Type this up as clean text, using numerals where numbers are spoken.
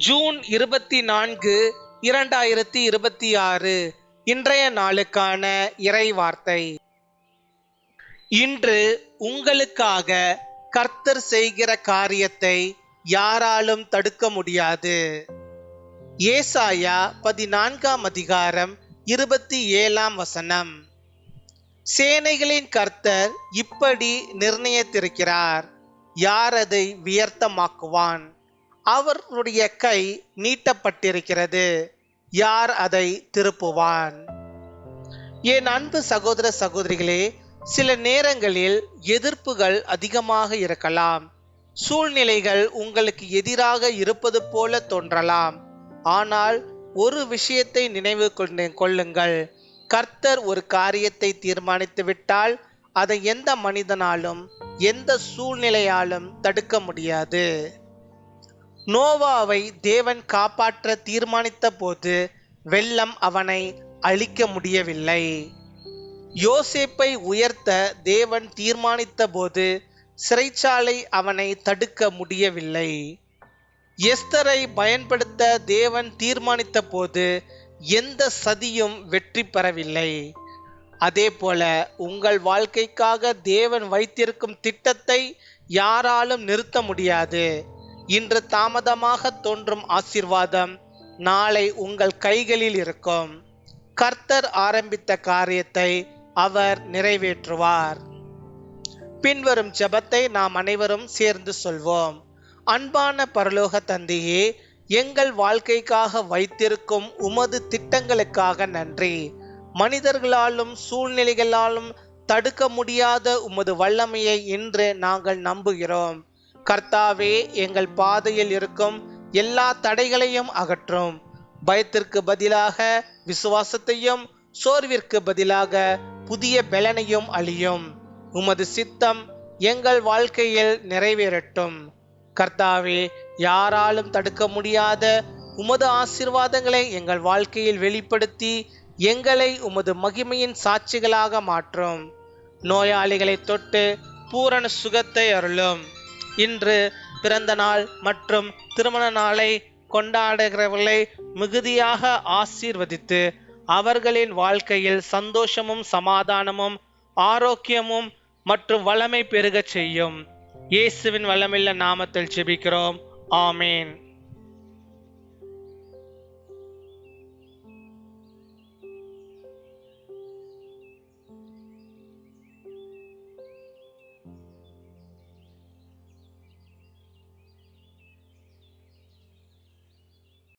June 24, 2026 இன்றைய நாளுக்கான இறை வார்த்தை. இன்று உங்களுக்காக கர்த்தர் செய்கிற காரியத்தை யாராலும் தடுக்க முடியாது. ஏசாயா 14 27 சேனைகளின் கர்த்தர் இப்படி நிர்ணயித்திருக்கிறார், யார் அதை வியர்த்தமாக்குவான்? அவருடைய கை நீட்டப்பட்டிருக்கிறது, யார் அதை திருப்புவான்? என் அன்பு சகோதர சகோதரிகளே, சில நேரங்களில் எதிர்ப்புகள் அதிகமாக இருக்கலாம். சூழ்நிலைகள் உங்களுக்கு எதிராக இருப்பது போல தோன்றலாம். ஆனால் ஒரு விஷயத்தை நினைவு கொள்ளுங்கள், கர்த்தர் ஒரு காரியத்தை தீர்மானித்து விட்டால் அதை எந்த மனிதனாலும் எந்த சூழ்நிலையாலும் தடுக்க முடியாது. நோவாவை தேவன் காப்பாற்ற தீர்மானித்த போது வெள்ளம் அவனை அழிக்க முடியவில்லை. யோசேப்பை உயர்த்த தேவன் தீர்மானித்த போது சிறைச்சாலை அவனை தடுக்க முடியவில்லை. எஸ்தரை பயன்படுத்த தேவன் தீர்மானித்த போது எந்த சதியும் வெற்றி பெறவில்லை. அதே போல உங்கள் வாழ்க்கைக்காக தேவன் வைத்திருக்கும் திட்டத்தை யாராலும் நிறுத்த முடியாது. இன்று தாமதமாக தோன்றும் ஆசீர்வாதம் நாளை உங்கள் கைகளில் இருக்கும். கர்த்தர் ஆரம்பித்த காரியத்தை அவர் நிறைவேற்றுவார். பின்வரும் ஜெபத்தை நாம் அனைவரும் சேர்ந்து சொல்வோம். அன்பான பரலோக தந்தையே, எங்கள் வாழ்க்கைக்காக வைத்திருக்கும் உமது திட்டங்களுக்காக நன்றி. மனிதர்களாலும் சூழ்நிலைகளாலும் தடுக்க முடியாத உமது வல்லமையை இன்று நாங்கள் நம்புகிறோம். கர்த்தாவே, எங்கள் பாதையில் இருக்கும் எல்லா தடைகளையும் அகற்றும். பயத்திற்கு பதிலாக விசுவாசத்தையும், சோர்விற்கு பதிலாக புதிய பலனையும் அளியும். உமது சித்தம் எங்கள் வாழ்க்கையில் நிறைவேறட்டும். கர்த்தாவே, யாராலும் தடுக்க முடியாத உமது ஆசீர்வாதங்களை எங்கள் வாழ்க்கையில் வெளிப்படுத்தி எங்களை உமது மகிமையின் சாட்சிகளாக மாற்றும். நோயாளிகளை தொட்டு பூரண சுகத்தை அருளும். இன்று பிறந்த நாள் மற்றும் திருமண நாளை கொண்டாடுகிறவர்களை மிகுதியாக ஆசீர்வதித்து அவர்களின் வாழ்க்கையில் சந்தோஷமும் சமாதானமும் ஆரோக்கியமும் மற்றும் வளமை பெருகச் செய்யும். இயேசுவின் வல்லமையுள்ள நாமத்தில் ஜெபிக்கிறோம். ஆமேன்.